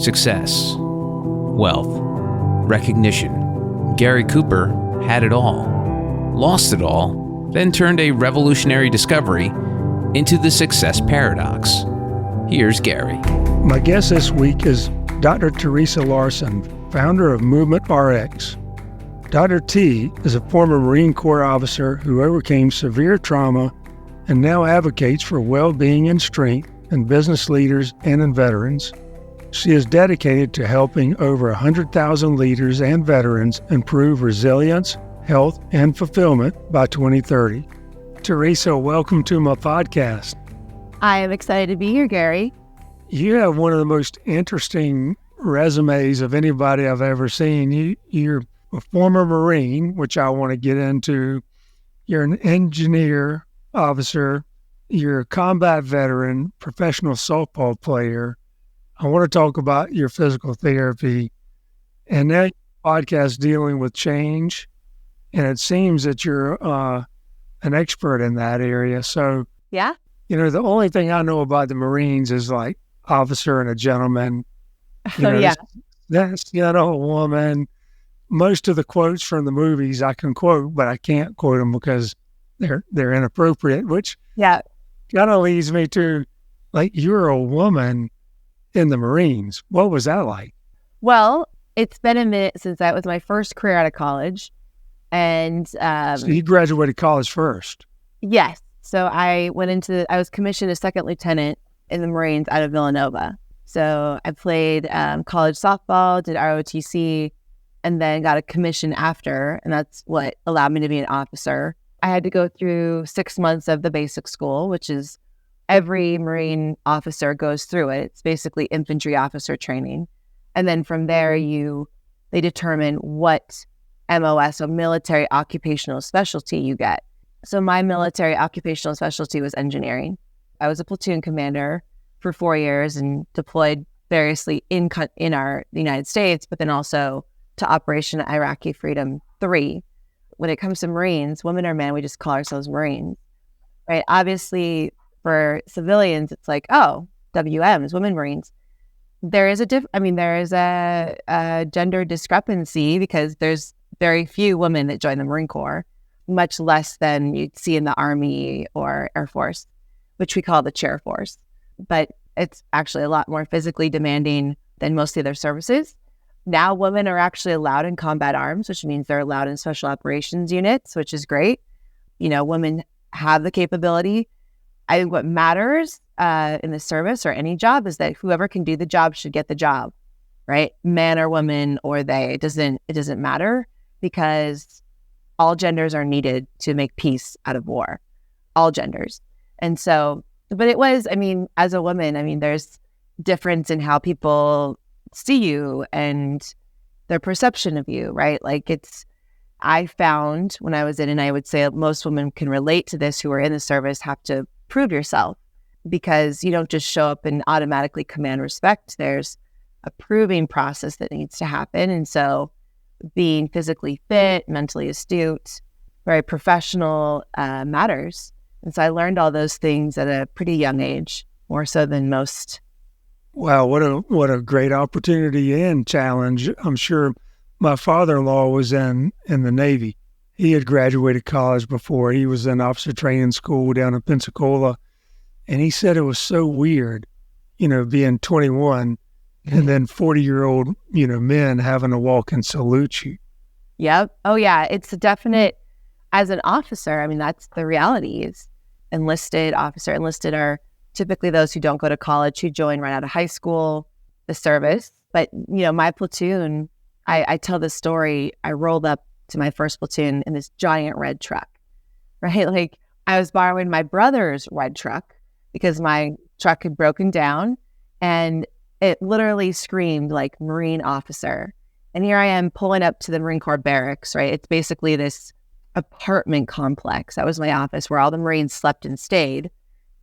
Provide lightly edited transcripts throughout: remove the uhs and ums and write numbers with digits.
success, wealth, recognition. Gary Cooper had it all, lost it all, then turned a revolutionary discovery into the success paradox. Here's Gary. My guest this week is Dr. Theresa Larson, founder of Movement RX. Dr. T is a former Marine Corps officer who overcame severe trauma and now advocates for well-being and strength in business leaders and in veterans. She is dedicated to helping over 100,000 leaders and veterans improve resilience, health, and fulfillment by 2030. Theresa, welcome to my podcast. I am excited to be here, Gary. You have one of the most interesting resumes of anybody I've ever seen. You're a former Marine, which I want to get into. You're an engineer officer. You're a combat veteran, professional softball player. I want to talk about your physical therapy. And now your podcast dealing with change. And it seems that you're an expert in that area. So, Yeah? the only thing I know about the Marines is like officer and a gentleman. Yeah. That's a woman. Most of the quotes from the movies I can quote, but I can't quote them because they're inappropriate, which Yeah. kind of leads me to, like, you're a woman in the Marines. What was that like? Well, it's been a minute since that was my first career out of college. And So you graduated college first. yes. So I was commissioned a second lieutenant in the Marines out of Villanova. So I played college softball, did ROTC, and then got a commission after. And that's what allowed me to be an officer. I had to go through 6 months of the basic school, which is every Marine officer goes through it. It's basically infantry officer training. And then from there, they determine what MOS, so military occupational specialty, you get. So my military occupational specialty was engineering. I was a platoon commander for 4 years and deployed variously in the United States, but then also to Operation Iraqi Freedom 3. When it comes to Marines, women or men, we just call ourselves Marines, right? Obviously, for civilians, it's like, oh, WMs, women Marines. There is a gender discrepancy because there's very few women that join the Marine Corps, much less than you'd see in the Army or Air Force, which we call the chair force. But it's actually a lot more physically demanding than most of their services. Now women are actually allowed in combat arms, which means they're allowed in special operations units, which is great. Women have the capability. I think what matters in the service or any job is that whoever can do the job should get the job, right? Man or woman or they, it doesn't matter, because all genders are needed to make peace out of war, all genders. And so, but it was, as a woman, there's difference in how people see you and their perception of you, right? Like I found when I was in, and I would say most women can relate to this who are in the service, have to prove yourself, because you don't just show up and automatically command respect. There's a proving process that needs to happen. And so being physically fit, mentally astute, very professional matters. And so I learned all those things at a pretty young age, more so than most. Wow, what a great opportunity and challenge. I'm sure my father-in-law was in the Navy. He had graduated college before. He was in officer training school down in Pensacola. And he said it was so weird, being 21 and then 40-year-old, men having to walk and salute you. Yep. Oh, yeah. It's a definite, as an officer, that's the reality. Is enlisted are typically those who don't go to college, who join right out of high school, the service. But, my platoon, I tell this story. I rolled up to my first platoon in this giant red truck, right? Like I was borrowing my brother's red truck because my truck had broken down, and it literally screamed like Marine officer. And here I am pulling up to the Marine Corps barracks, right? It's basically this apartment complex. That was my office where all the Marines slept and stayed.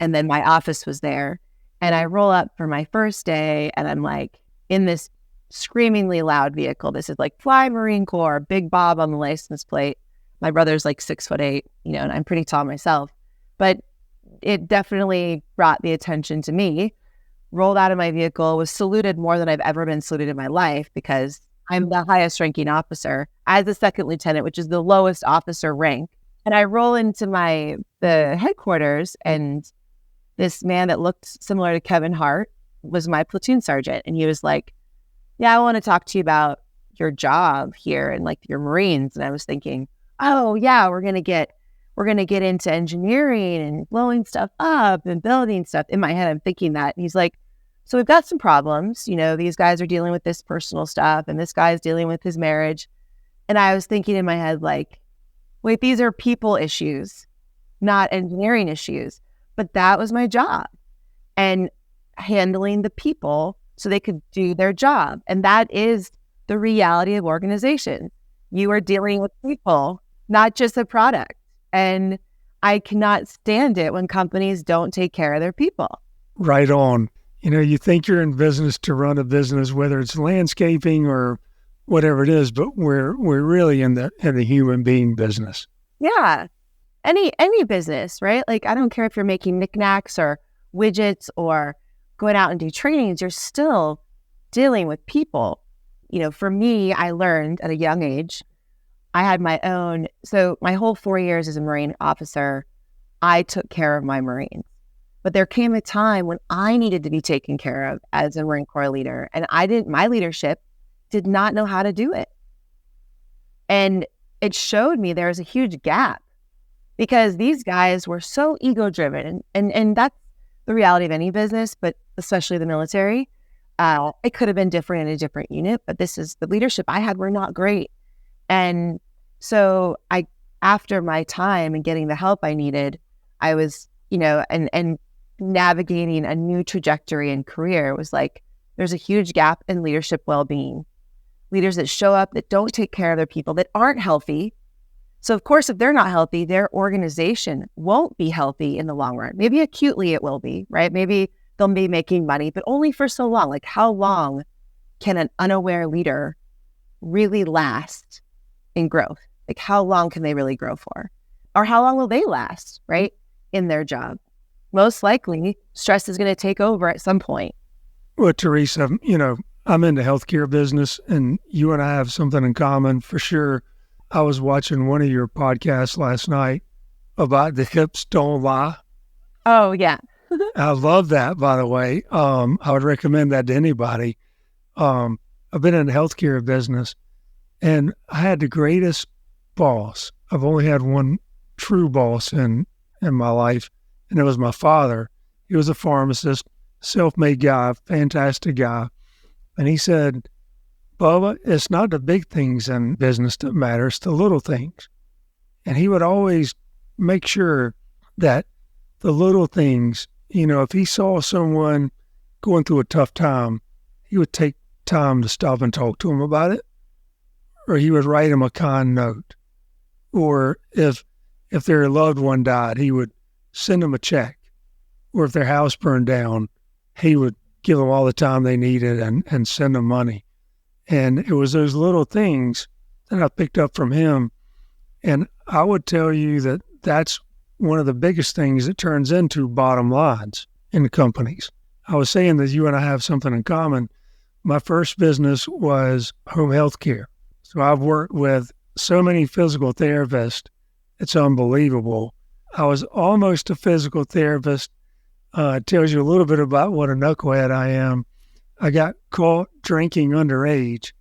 And then my office was there. And I roll up for my first day, and I'm like in this screamingly loud vehicle. This is like Fly Marine Corps, Big Bob on the license plate. My brother's like 6'8", and I'm pretty tall myself. But it definitely brought the attention to me. rolled out of my vehicle, was saluted more than I've ever been saluted in my life because I'm the highest ranking officer as a second lieutenant, which is the lowest officer rank. And I roll into the headquarters, and this man that looked similar to Kevin Hart was my platoon sergeant. And he was like, yeah, I want to talk to you about your job here and like your Marines. And I was thinking, oh yeah, we're going to get into engineering and blowing stuff up and building stuff. In my head, I'm thinking that. And he's like, so we've got some problems. These guys are dealing with this personal stuff and this guy's dealing with his marriage. And I was thinking in my head, like, wait, these are people issues, not engineering issues. But that was my job, and handling the people so they could do their job. And that is the reality of organization. You are dealing with people, not just a product. And I cannot stand it when companies don't take care of their people. Right on. You think you're in business to run a business, whether it's landscaping or whatever it is, but we're really in the human being business. Yeah. Any business, right? Like, I don't care if you're making knickknacks or widgets or going out and do trainings, you're still dealing with people. For me, I learned at a young age, I had my own, so my whole 4 years as a Marine officer, I took care of my Marines. But there came a time when I needed to be taken care of as a Marine Corps leader. And my leadership did not know how to do it. And it showed me there was a huge gap because these guys were so ego-driven. And that's the reality of any business, but especially the military. It could have been different in a different unit, but the leadership I had were not great. And so after my time and getting the help I needed, I was, and navigating a new trajectory and career was like, there's a huge gap in leadership well-being. Leaders that show up, that don't take care of their people, that aren't healthy. So of course, if they're not healthy, their organization won't be healthy in the long run. Maybe acutely it will be, right? Maybe they'll be making money, but only for so long. Like, how long can an unaware leader really last in growth? Like, how long can they really grow for? Or how long will they last, right, in their job? Most likely, stress is going to take over at some point. Well, Theresa, I'm in the healthcare business, and you and I have something in common for sure. I was watching one of your podcasts last night about the hips don't lie. Oh, yeah. I love that, by the way. I would recommend that to anybody. I've been in the healthcare business, and I had the greatest boss. I've only had one true boss in my life, and it was my father. He was a pharmacist, self-made guy, fantastic guy. And he said, Bubba, it's not the big things in business that matter, it's the little things. And he would always make sure that the little things, if he saw someone going through a tough time, he would take time to stop and talk to him about it. Or he would write him a kind note. Or if their loved one died, he would send them a check. Or if their house burned down, he would give them all the time they needed and send them money. And it was those little things that I picked up from him. And I would tell you that that's one of the biggest things that turns into bottom lines in the companies. I was saying that you and I have something in common. My first business was home health care. So I've worked with so many physical therapists. It's unbelievable. I was almost a physical therapist. It tells you a little bit about what a knucklehead I am. I got caught drinking underage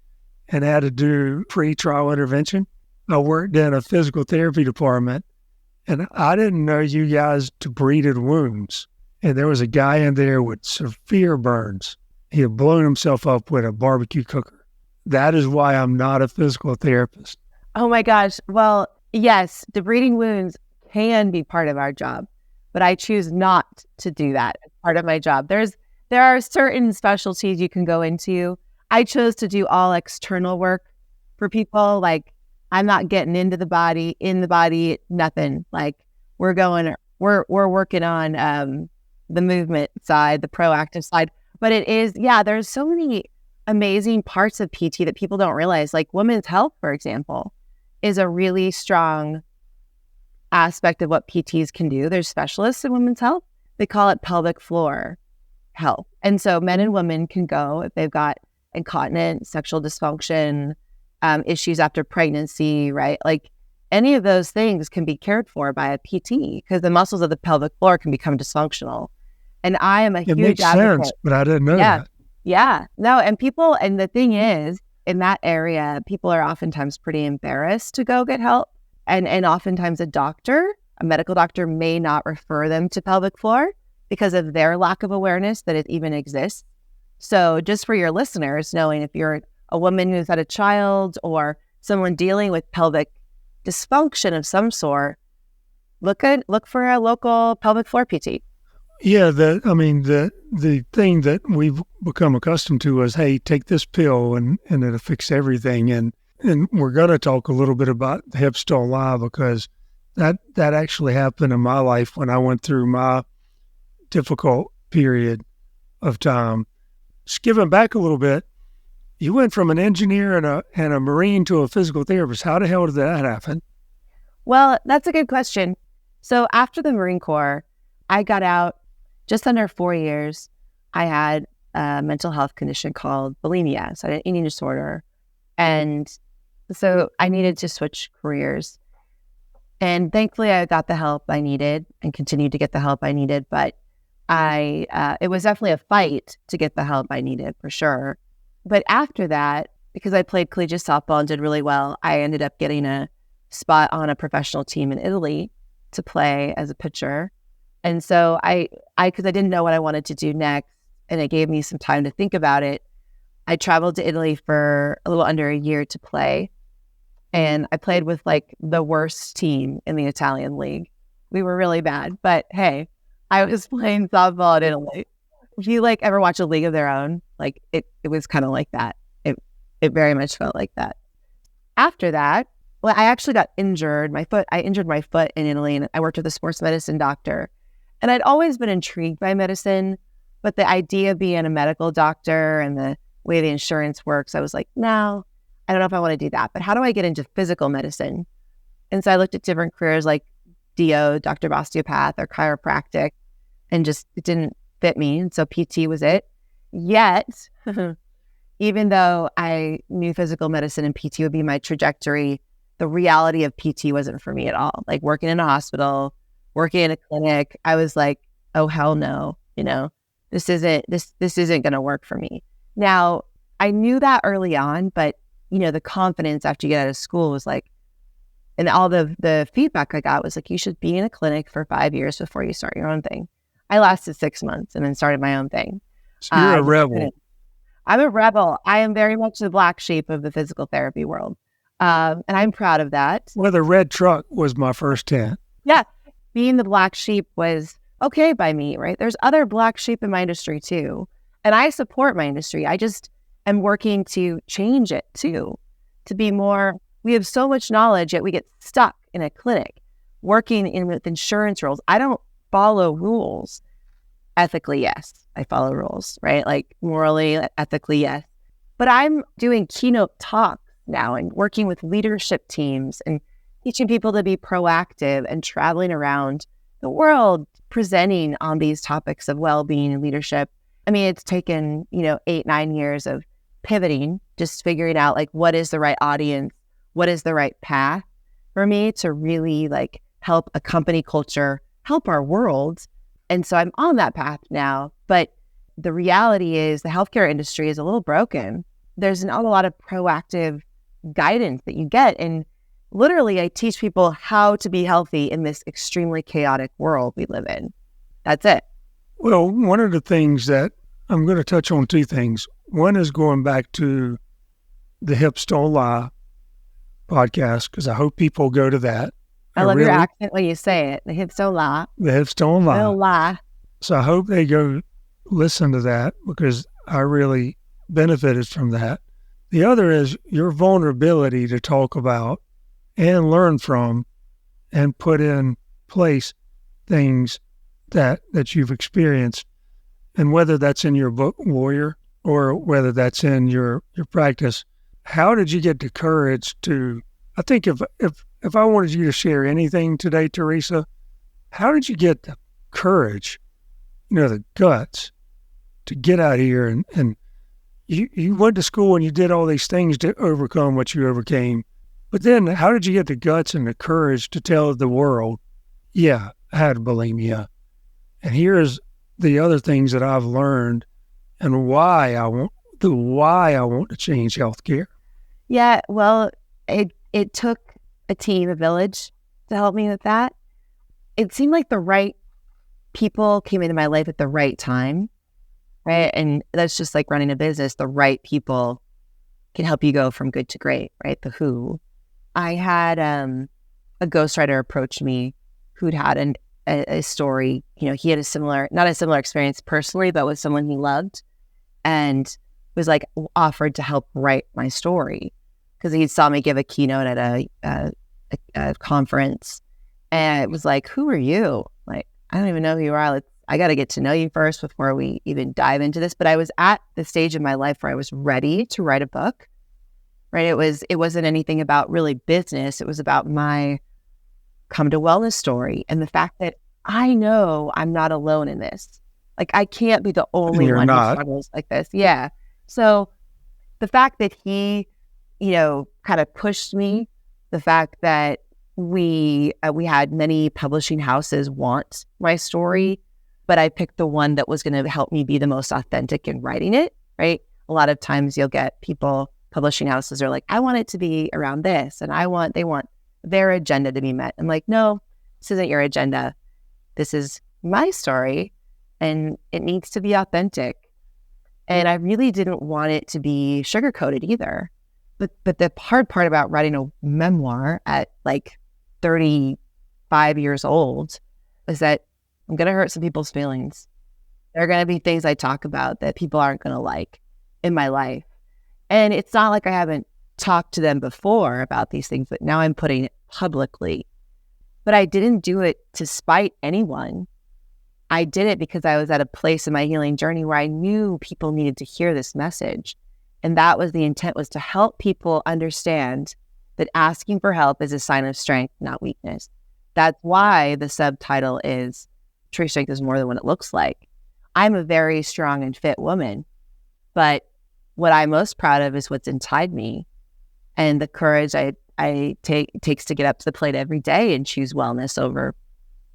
and had to do pre-trial intervention. I worked in a physical therapy department, and I didn't know you guys debrided wounds. And there was a guy in there with severe burns. He had blown himself up with a barbecue cooker. That is why I'm not a physical therapist. Oh my gosh. Well, yes, debriding wounds can be part of our job, but I choose not to do that as part of my job. There are certain specialties you can go into. I chose to do all external work for people. Like, I'm not getting in the body, nothing. Like, we're working on the movement side, the proactive side. But it is, there's so many amazing parts of PT that people don't realize. Like, women's health, for example, is a really strong aspect of what PTs can do. There's specialists in women's health. They call it pelvic floor help. And so men and women can go if they've got incontinence, sexual dysfunction, issues after pregnancy, right? Like any of those things can be cared for by a PT because the muscles of the pelvic floor can become dysfunctional. And I am a huge makes advocate. sense, but I didn't know that. Yeah. No, and the thing is, in that area, people are oftentimes pretty embarrassed to go get help. And oftentimes a medical doctor may not refer them to pelvic floor because of their lack of awareness that it even exists. So just for your listeners, knowing if you're a woman who's had a child or someone dealing with pelvic dysfunction of some sort, look for a local pelvic floor PT. Yeah, the thing that we've become accustomed to is, hey, take this pill and it'll fix everything. And we're going to talk a little bit about the hips don't lie because that actually happened in my life when I went through my difficult period of time. Skipping back a little bit, you went from an engineer and a Marine to a physical therapist. How the hell did that happen? Well, that's a good question. So after the Marine Corps, I got out just under 4 years. I had a mental health condition called bulimia. So I had an eating disorder. And so I needed to switch careers. And thankfully, I got the help I needed and continued to get the help I needed. But it was definitely a fight to get the help I needed for sure. But after that, because I played collegiate softball and did really well, I ended up getting a spot on a professional team in Italy to play as a pitcher. And so because I didn't know what I wanted to do next, and it gave me some time to think about it, I traveled to Italy for a little under a year to play. And I played with like the worst team in the Italian league. We were really bad, but hey, I was playing softball in Italy. If you like ever watch A League of Their Own, like it was kind of like that. It very much felt like that. After that, well, I actually got injured. I injured my foot in Italy, and I worked with a sports medicine doctor. And I'd always been intrigued by medicine, but the idea of being a medical doctor and the way the insurance works, I was like, no, I don't know if I want to do that. But how do I get into physical medicine? And so I looked at different careers like DO, Dr. Osteopath, or chiropractic, and just it didn't fit me. And so PT was it. Yet, even though I knew physical medicine and PT would be my trajectory, the reality of PT wasn't for me at all. Like working in a hospital, working in a clinic, I was like, oh, hell no. This isn't going to work for me. Now, I knew that early on, but the confidence after you get out of school was like, and all the feedback I got was like, you should be in a clinic for 5 years before you start your own thing. I lasted 6 months and then started my own thing. So you're a rebel. I'm a rebel. I am very much the black sheep of the physical therapy world. And I'm proud of that. Well, the red truck was my first tent. Yeah. Being the black sheep was okay by me, right? There's other black sheep in my industry too. And I support my industry. I just am working to change it too, to be more, we have so much knowledge, yet we get stuck in a clinic working with insurance rules. I don't follow rules. Ethically, yes, I follow rules, right? Like morally, ethically, yes. But I'm doing keynote talks now and working with leadership teams and teaching people to be proactive and traveling around the world, presenting on these topics of well-being and leadership. I mean, it's taken, 8-9 years of pivoting, just figuring out like what is the right audience, what is the right path for me to really like help a company culture, help our world. And so I'm on that path now. But the reality is the healthcare industry is a little broken. There's not a lot of proactive guidance that you get. And literally, I teach people how to be healthy in this extremely chaotic world we live in. That's it. Well, one of the things that I'm going to touch on, two things. One is going back to the Hips Don't Lie podcast, because I hope people go to that. I love your accent when you say it. The hips don't lie. The hips don't lie. They'll lie. So I hope they go listen to that because I really benefited from that. The other is your vulnerability to talk about and learn from and put in place things that you've experienced. And whether that's in your book, Warrior, or whether that's in your practice, how did you get the courage to, I think if I wanted you to share anything today, Theresa, how did you get the courage, the guts to get out here and you went to school and you did all these things to overcome what you overcame. But then how did you get the guts and the courage to tell the world, yeah, I had bulimia. And here's the other things that I've learned and why I want to change healthcare. Yeah, well, it took a team, a village to help me with that. It seemed like the right people came into my life at the right time, right? And that's just like running a business. The right people can help you go from good to great, right? The who. I had a ghostwriter approach me who'd had a story. You know, he had not a similar experience personally, but with someone he loved, and was like offered to help write my story because he saw me give a keynote at a conference, and it was like, "Who are you?" Like, I don't even know who you are. I got to get to know you first before we even dive into this. But I was at the stage in my life where I was ready to write a book. Right? It wasn't anything about really business. It was about my come to wellness story and the fact that I know I'm not alone in this. Like, I can't be the only one who struggles like this. Yeah. So the fact that he, kind of pushed me, the fact that we had many publishing houses want my story, but I picked the one that was going to help me be the most authentic in writing it, right? A lot of times you'll get publishing houses are like, I want it to be around this, and they want their agenda to be met. I'm like, no, this isn't your agenda. This is my story, and it needs to be authentic. And I really didn't want it to be sugar-coated either. But the hard part about writing a memoir at like 35 years old is that I'm going to hurt some people's feelings. There are going to be things I talk about that people aren't going to like in my life. And it's not like I haven't talked to them before about these things, but now I'm putting it publicly. But I didn't do it to spite anyone. I did it because I was at a place in my healing journey where I knew people needed to hear this message. And that was the intent, was to help people understand that asking for help is a sign of strength, not weakness. That's why the subtitle is True Strength is More Than What It Looks Like. I'm a very strong and fit woman, but what I'm most proud of is what's inside me and the courage it takes to get up to the plate every day and choose wellness over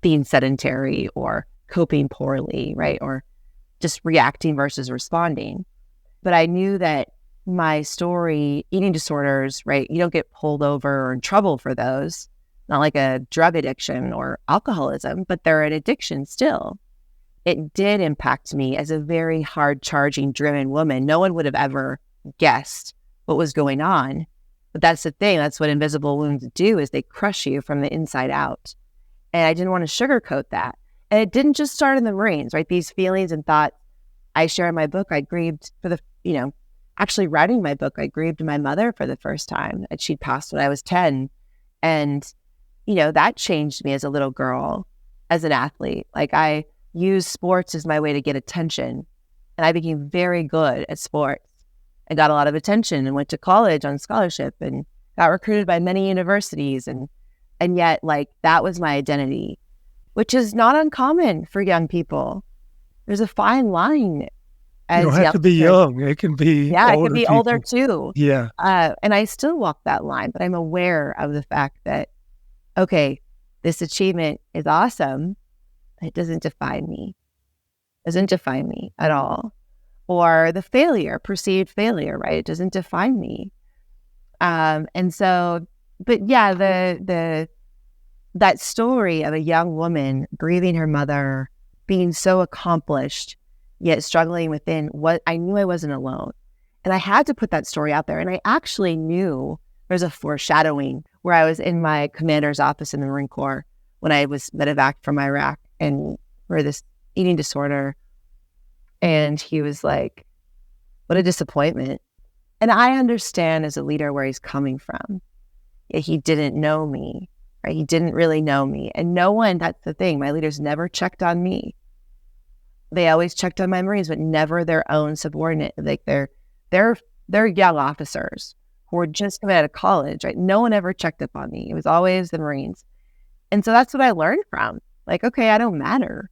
being sedentary or coping poorly, right? Or just reacting versus responding. But I knew that my story, eating disorders, right? You don't get pulled over or in trouble for those, not like a drug addiction or alcoholism, but they're an addiction still. It did impact me as a very hard charging, driven woman. No one would have ever guessed what was going on. But that's the thing. That's what invisible wounds do, is they crush you from the inside out. And I didn't want to sugarcoat that. And it didn't just start in the Marines, right? These feelings and thoughts I share in my book. I grieved for actually writing my book, I grieved my mother for the first time. And she'd passed when I was 10. And, that changed me as a little girl, as an athlete. Like, I used sports as my way to get attention. And I became very good at sports. I got a lot of attention and went to college on scholarship and got recruited by many universities. And yet, like, that was my identity, which is not uncommon for young people. There's a fine line. You don't have to be young. It can be it can be older too. Yeah. And I still walk that line, but I'm aware of the fact that, okay, this achievement is awesome. It doesn't define me. It doesn't define me at all. Or the perceived failure, right? It doesn't define me. And so, but yeah, that story of a young woman grieving her mother, being so accomplished, yet struggling within, what I knew I wasn't alone. And I had to put that story out there. And I actually knew there's a foreshadowing where I was in my commander's office in the Marine Corps when I was medevac from Iraq and for this eating disorder. And he was like, what a disappointment. And I understand as a leader where he's coming from. He didn't know me, right? He didn't really know me. And no one, that's the thing, my leaders never checked on me. They always checked on my Marines, but never their own subordinate. Like they're young officers who were just coming out of college, right? No one ever checked up on me. It was always the Marines. And so that's what I learned from. Like, okay, I don't matter.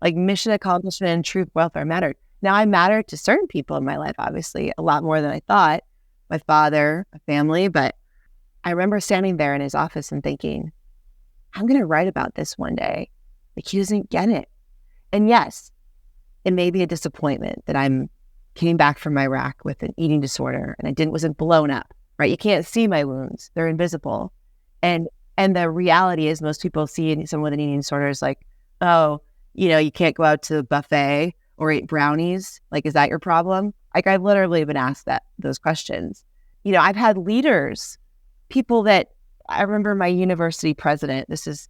Like mission accomplishment and truth, welfare mattered. Now, I matter to certain people in my life, obviously, a lot more than I thought. My father, my family, but I remember standing there in his office and thinking, I'm going to write about this one day. Like, he doesn't get it. And yes, it may be a disappointment that I'm came back from Iraq with an eating disorder and wasn't blown up, right? You can't see my wounds. They're invisible. And the reality is most people see someone with an eating disorder as like, oh, you can't go out to the buffet or eat brownies. Like, is that your problem? Like, I've literally been asked those questions. I've had leaders, people that I remember my university president, this is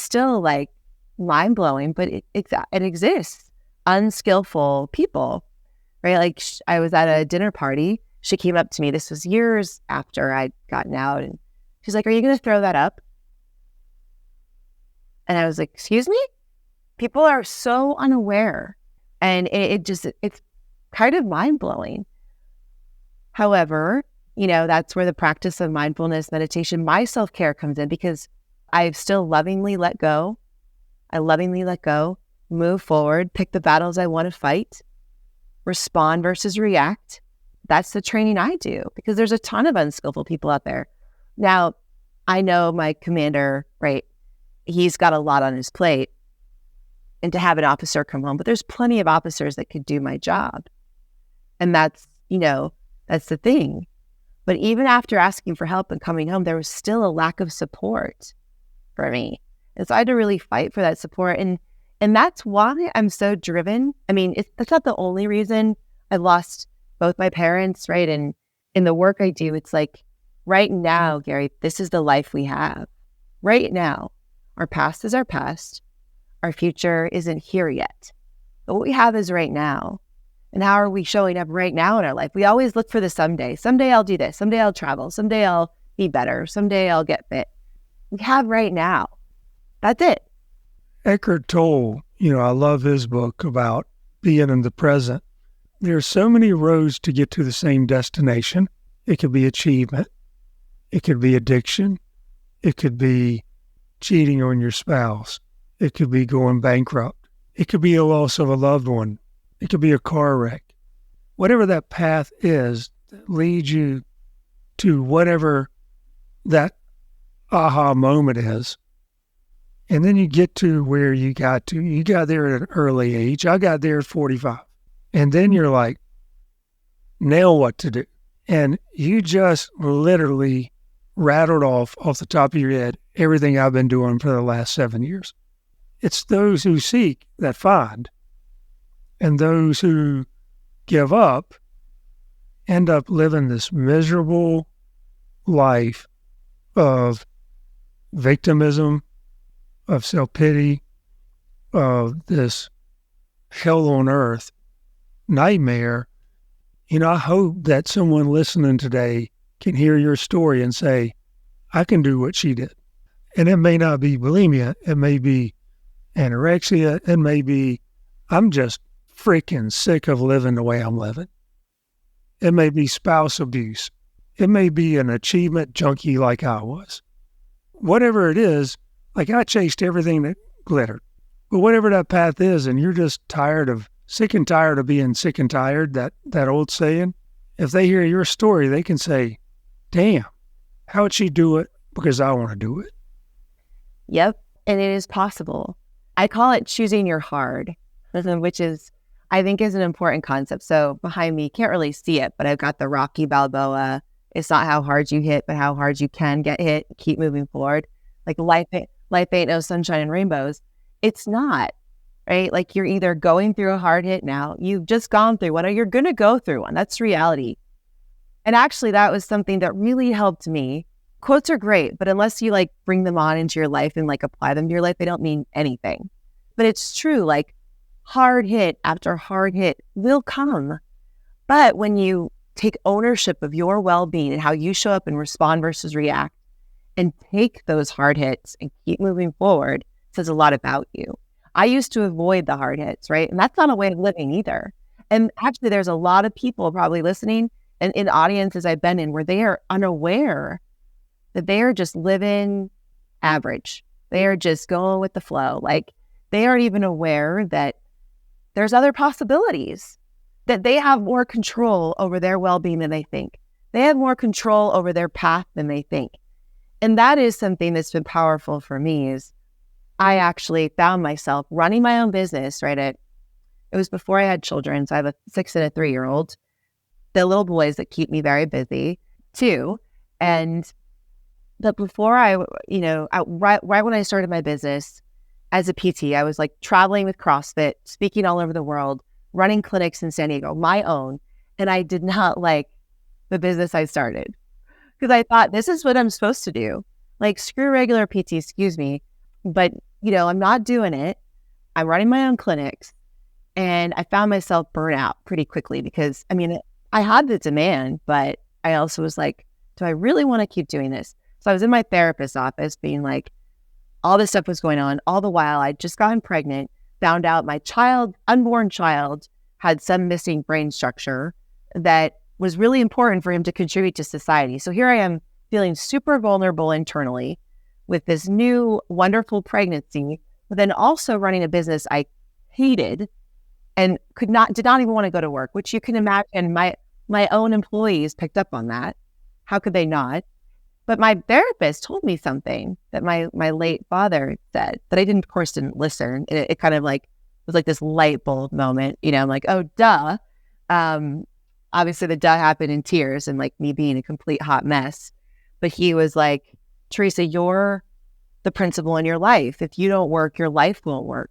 still like mind blowing, but it exists. Unskillful people, right? Like I was at a dinner party. She came up to me. This was years after I'd gotten out. And she's like, are you going to throw that up? And I was like, excuse me? People are so unaware. And it's kind of mind blowing. However, that's where the practice of mindfulness, meditation, my self-care comes in, because I've still lovingly let go. I lovingly let go, move forward, pick the battles I want to fight, respond versus react. That's the training I do, because there's a ton of unskillful people out there. Now, I know my commander, right? He's got a lot on his plate, and to have an officer come home, but there's plenty of officers that could do my job. And that's the thing. But even after asking for help and coming home, there was still a lack of support for me. And so I had to really fight for that support. And that's why I'm so driven. I mean, that's not the only reason. I lost both my parents, right? And in the work I do, it's like, right now, Gary, this is the life we have. Right now. Our past is our past. Our future isn't here yet. But what we have is right now. And how are we showing up right now in our life? We always look for the someday. Someday I'll do this. Someday I'll travel. Someday I'll be better. Someday I'll get fit. We have right now. That's it. Eckhart Tolle, I love his book about being in the present. There's so many roads to get to the same destination. It could be achievement. It could be addiction. It could be cheating on your spouse. It could be going bankrupt. It could be a loss of a loved one. It could be a car wreck. Whatever that path is that leads you to whatever that aha moment is. And then you get to where you got to. You got there at an early age. I got there at 45. And then you're like, now what to do? And you just literally rattled off the top of your head everything I've been doing for the last 7 years. It's those who seek that find. And those who give up end up living this miserable life of victimism, of self-pity, of this hell on earth nightmare. I hope that someone listening today can hear your story and say, I can do what she did. And it may not be bulimia. It may be anorexia. It may be, I'm just freaking sick of living the way I'm living. It may be spouse abuse. It may be an achievement junkie like I was. Whatever it is, like I chased everything that glittered. But whatever that path is, and you're just sick and tired of being sick and tired, that old saying, if they hear your story, they can say, damn, how'd she do it? Because I want to do it. Yep. And it is possible. I call it choosing your hard, which is, I think, is an important concept. So behind me, you can't really see it, but I've got the Rocky Balboa. It's not how hard you hit, but how hard you can get hit. Keep moving forward. Like life ain't no sunshine and rainbows. It's not, right? Like you're either going through a hard hit now, you've just gone through one, or you're going to go through one. That's reality. And actually, that was something that really helped me. Quotes are great, but unless you like bring them on into your life and like apply them to your life, they don't mean anything. But it's true, like hard hit after hard hit will come. But when you take ownership of your well-being and how you show up and respond versus react, and take those hard hits and keep moving forward, it says a lot about you. I used to avoid the hard hits, right? And that's not a way of living either. And actually, there's a lot of people probably listening and in audiences I've been in where they are unaware that they are just living average. They are just going with the flow. Like they aren't even aware that there's other possibilities, that they have more control over their well-being than they think. They have more control over their path than they think. And that is something that's been powerful for me is I actually found myself running my own business, right? It was before I had children. So I have a 6 and a 3-year-old, the little boys that keep me very busy too. But before right when I started my business as a PT, I was like traveling with CrossFit, speaking all over the world, running clinics in San Diego, my own. And I did not like the business I started because I thought this is what I'm supposed to do. Like screw regular PT, excuse me. But, I'm not doing it. I'm running my own clinics. And I found myself burnt out pretty quickly because, I had the demand, but I also was like, do I really want to keep doing this? So I was in my therapist's office being like, all this stuff was going on. All the while I'd just gotten pregnant, found out my unborn child had some missing brain structure that was really important for him to contribute to society. So here I am feeling super vulnerable internally with this new wonderful pregnancy, but then also running a business I hated and did not even want to go to work, which you can imagine my own employees picked up on that. How could they not? But my therapist told me something that my late father said that I of course didn't listen. It kind of like was like this light bulb moment. I'm like, oh, duh. Obviously the duh happened in tears and like me being a complete hot mess. But he was like, Theresa, you're the principal in your life. If you don't work, your life won't work.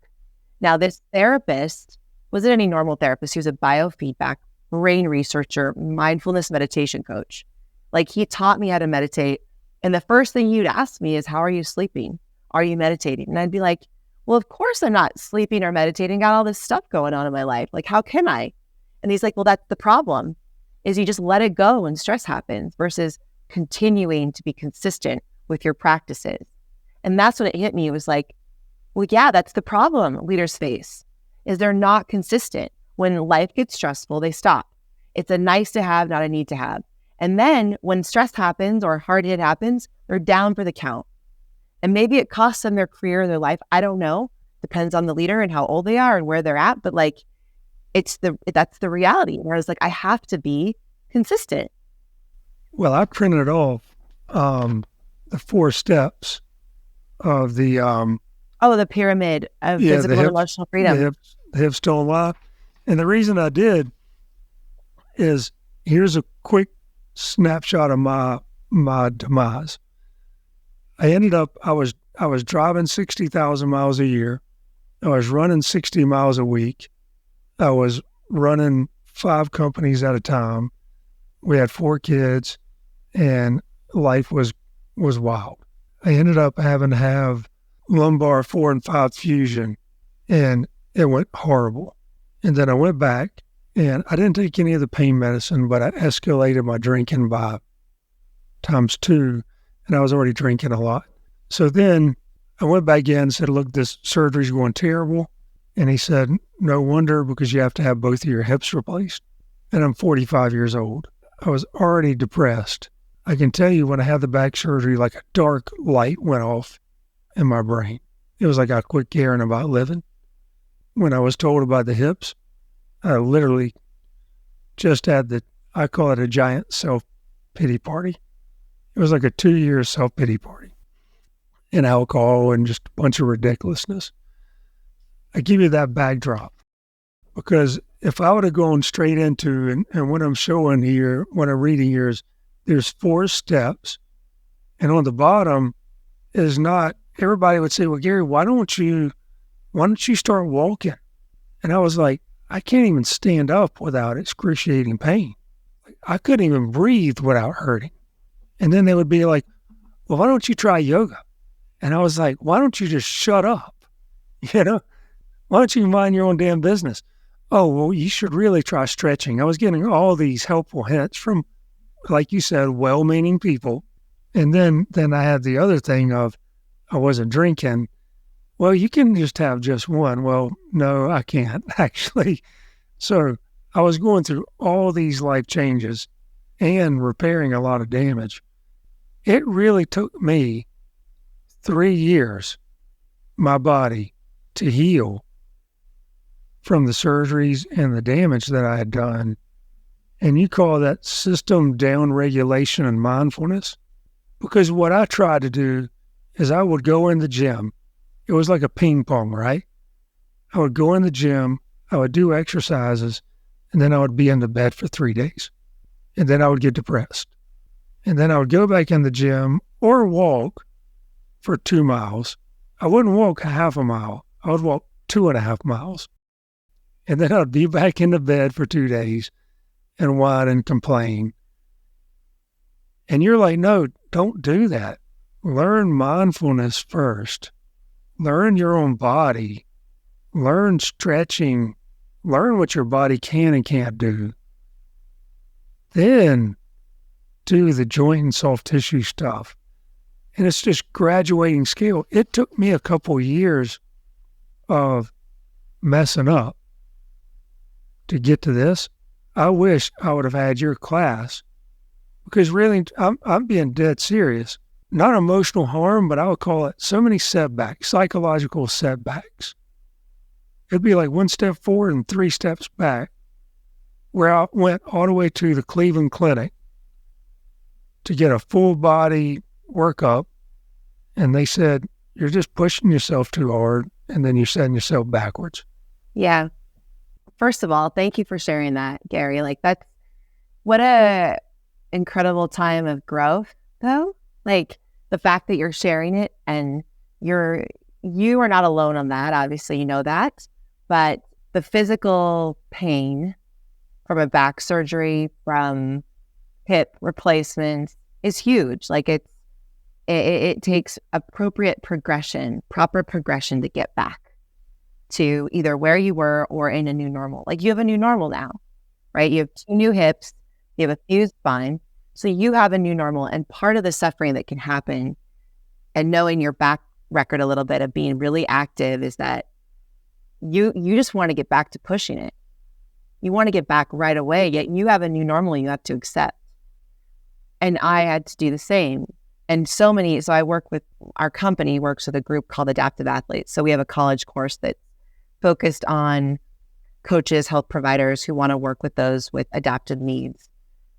Now, this therapist wasn't any normal therapist. He was a biofeedback, brain researcher, mindfulness meditation coach. Like he taught me how to meditate. And the first thing you'd ask me is, how are you sleeping? Are you meditating? And I'd be like, well, of course I'm not sleeping or meditating. Got all this stuff going on in my life. Like, how can I? And he's like, well, that's the problem is you just let it go when stress happens versus continuing to be consistent with your practices. And that's when it hit me. It was like, well, yeah, that's the problem leaders face is they're not consistent. When life gets stressful, they stop. It's a nice to have, not a need to have. And then when stress happens or hard hit happens, they're down for the count. And maybe it costs them their career, their life. I don't know. Depends on the leader and how old they are and where they're at. But like, that's the reality. Whereas like, I have to be consistent. Well, I printed off the 4 steps of the the pyramid of physical and emotional freedom. The hips still alive. And the reason I did is here's a quick snapshot of my demise. I ended up I was driving 60,000 miles a year. I was running 60 miles a week. I was running 5 companies at a time. We had 4 kids, and life was wild. I ended up having to have lumbar 4 and 5 fusion, and it went horrible. And then I went back, and I didn't take any of the pain medicine, but I escalated my drinking by ×2, and I was already drinking a lot. So then I went back in and said, look, this surgery's going terrible. And he said, no wonder, because you have to have both of your hips replaced. And I'm 45 years old. I was already depressed. I can tell you when I had the back surgery, like a dark light went off in my brain. It was like I quit caring about living. When I was told about the hips, I literally just had I call it a giant self-pity party. It was like a 2-year self-pity party. And alcohol and just a bunch of ridiculousness. I give you that backdrop because if I would have gone straight into, and what I'm showing here, what I'm reading here is there's 4 steps, and on the bottom is not, everybody would say, well, Gary, why don't you start walking? And I was like, I can't even stand up without excruciating pain. I couldn't even breathe without hurting. And then they would be like, well, why don't you try yoga? And I was like, why don't you just shut up? Why don't you mind your own damn business? Oh, well, you should really try stretching. I was getting all these helpful hints from, like you said, well-meaning people. And then I had the other thing of I wasn't drinking. Well, you can just have just one. Well, no, I can't actually. So I was going through all these life changes and repairing a lot of damage. It really took me 3 years, my body, to heal from the surgeries and the damage that I had done. And you call that system down regulation and mindfulness? Because what I tried to do is I would go in the gym. It was like a ping pong, right? I would go in the gym, I would do exercises, and then I would be in the bed for 3 days. And then I would get depressed. And then I would go back in the gym or walk for 2 miles. I wouldn't walk a half a mile. I would walk 2.5 miles. And then I'd be back in the bed for 2 days and whine and complain. And you're like, no, don't do that. Learn mindfulness first. Learn your own body. Learn stretching. Learn what your body can and can't do. Then do the joint and soft tissue stuff. And it's just graduating scale. It took me a couple years of messing up to get to this. I wish I would have had your class, because really, I'm being dead serious. Not emotional harm, but I would call it so many setbacks, psychological setbacks. It'd be like 1 step forward and 3 steps back, where I went all the way to the Cleveland Clinic to get a full body workup. And they said, you're just pushing yourself too hard, and then you're setting yourself backwards. Yeah. First of all, thank you for sharing that, Gary. Like, that's what a incredible time of growth, though. Like, the fact that you're sharing it, and you are not alone on that. Obviously, you know that. But the physical pain from a back surgery, from hip replacements, is huge. Like, it takes appropriate progression, proper progression to get back to either where you were or in a new normal. Like, you have a new normal now, right? You have 2 new hips, you have a fused spine. So you have a new normal. And part of the suffering that can happen, and knowing your back record a little bit of being really active, is that you just want to get back to pushing it. You want to get back right away, yet you have a new normal you have to accept. And I had to do the same. And so I work with, our company works with a group called Adaptive Athletes. So we have a college course that's focused on coaches, health providers who want to work with those with adaptive needs,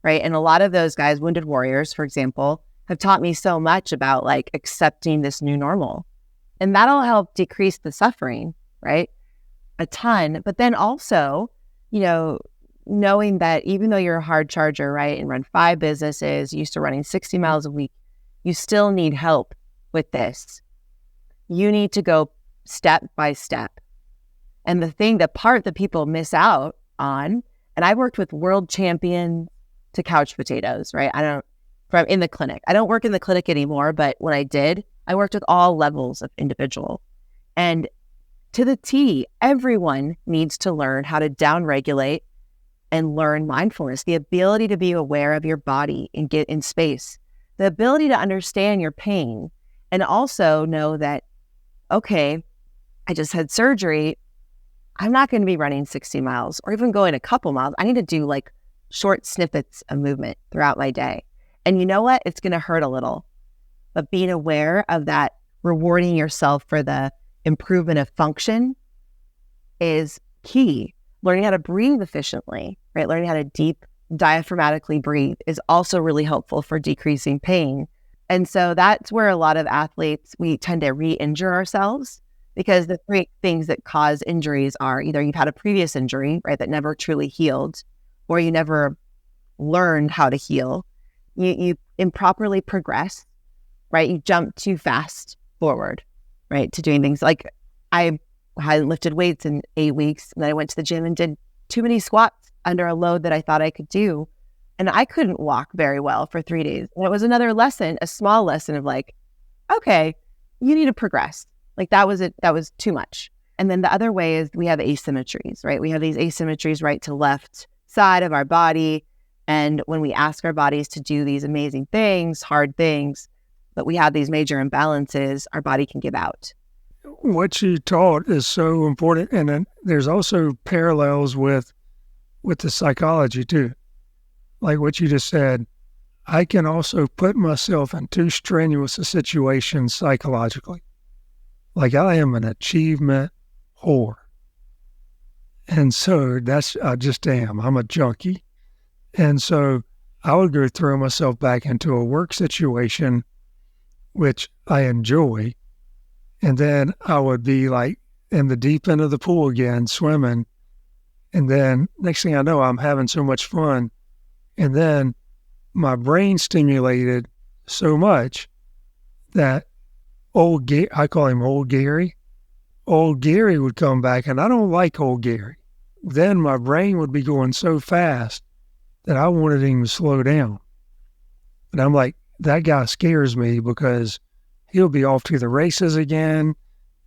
right? And a lot of those guys, wounded warriors, for example, have taught me so much about like accepting this new normal. And that'll help decrease the suffering, right? A ton. But then also, knowing that even though you're a hard charger, right, and run 5 businesses, used to running 60 miles a week, you still need help with this. You need to go step by step. And the part that people miss out on, and I worked with world champions to couch potatoes, right? From in the clinic. I don't work in the clinic anymore, but when I did, I worked with all levels of individual. And to the T, everyone needs to learn how to downregulate and learn mindfulness, the ability to be aware of your body and get in space, the ability to understand your pain, and also know that, okay, I just had surgery. I'm not going to be running 60 miles or even going a couple miles. I need to do like short snippets of movement throughout my day. And you know what? It's going to hurt a little, but being aware of that, rewarding yourself for the improvement of function is key. Learning how to breathe efficiently, right? Learning how to deep diaphragmatically breathe is also really helpful for decreasing pain. And so that's where a lot of athletes, we tend to re-injure ourselves, because the 3 things that cause injuries are either you've had a previous injury, right, that never truly healed, or you never learned how to heal. You improperly progress, right? You jump too fast forward, right, to doing things. Like, I hadn't lifted weights in 8 weeks, and then I went to the gym and did too many squats under a load that I thought I could do. And I couldn't walk very well for 3 days. And it was another lesson, a small lesson of like, okay, you need to progress. Like, that was it. That was too much. And then the other way is we have asymmetries, right? We have these asymmetries right to left side of our body. And when we ask our bodies to do these amazing things, hard things, but we have these major imbalances, our body can give out. What you taught is so important. And then there's also parallels with the psychology too. Like what you just said, I can also put myself in too strenuous a situation psychologically. Like, I am an achievement whore. And so I just am. I'm a junkie. And so I would go throw myself back into a work situation, which I enjoy. And then I would be like in the deep end of the pool again, swimming. And then next thing I know, I'm having so much fun. And then my brain stimulated so much that I call him Old Gary. Old Gary would come back, and I don't like Old Gary. Then my brain would be going so fast that I wanted him to slow down. And I'm like, that guy scares me because he'll be off to the races again,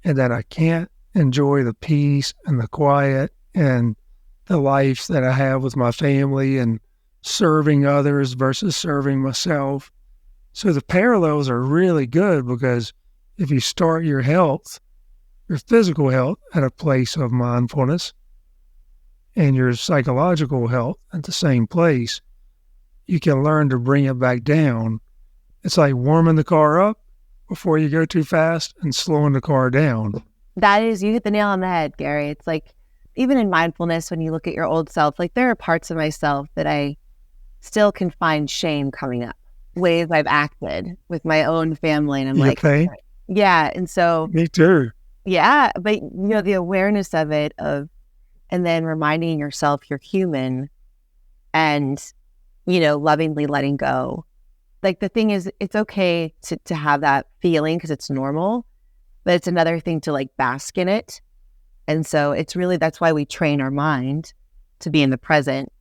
and then I can't enjoy the peace and the quiet and the life that I have with my family and serving others versus serving myself. So the parallels are really good because if you start your physical health at a place of mindfulness and your psychological health at the same place, you can learn to bring it back down. It's like warming the car up before you go too fast and slowing the car down. You hit the nail on the head, Gary. It's like, even in mindfulness, when you look at your old self, like there are parts of myself that I still can find shame coming up, ways I've acted with my own family. And I'm like, okay. Yeah. And so. Me too. Yeah. But the awareness of it, and then reminding yourself you're human and, lovingly letting go. Like the thing is, it's okay to have that feeling because it's normal, but it's another thing to like bask in it. And so it's really, that's why we train our mind to be in the present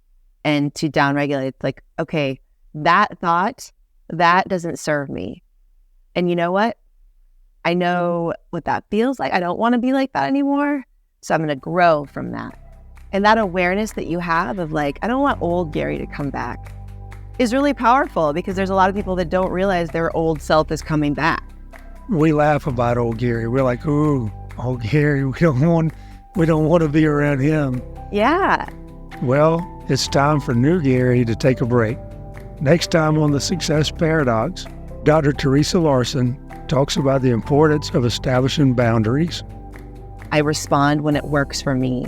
and to downregulate. It's like, okay, that thought, that doesn't serve me. And you know what? I know what that feels like. I don't want to be like that anymore. So I'm going to grow from that. And that awareness that you have of like, I don't want old Gary to come back is really powerful because there's a lot of people that don't realize their old self is coming back. We laugh about old Gary. We're like, ooh, old Gary, we don't want to be around him. Yeah. Well, it's time for new Gary to take a break. Next time on The Success Paradox, Dr. Theresa Larson talks about the importance of establishing boundaries. I respond when it works for me,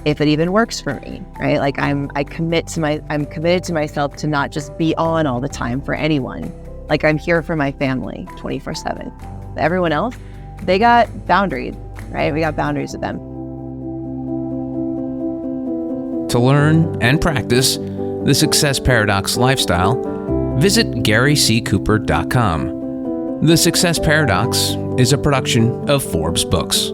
if it even works for me, right? Like I'm committed to myself to not just be on all the time for anyone. Like I'm here for my family 24/7. Everyone else, they got boundaries, right? We got boundaries with them. To learn and practice the Success Paradox lifestyle, visit GaryCCooper.com. The Success Paradox is a production of Forbes Books.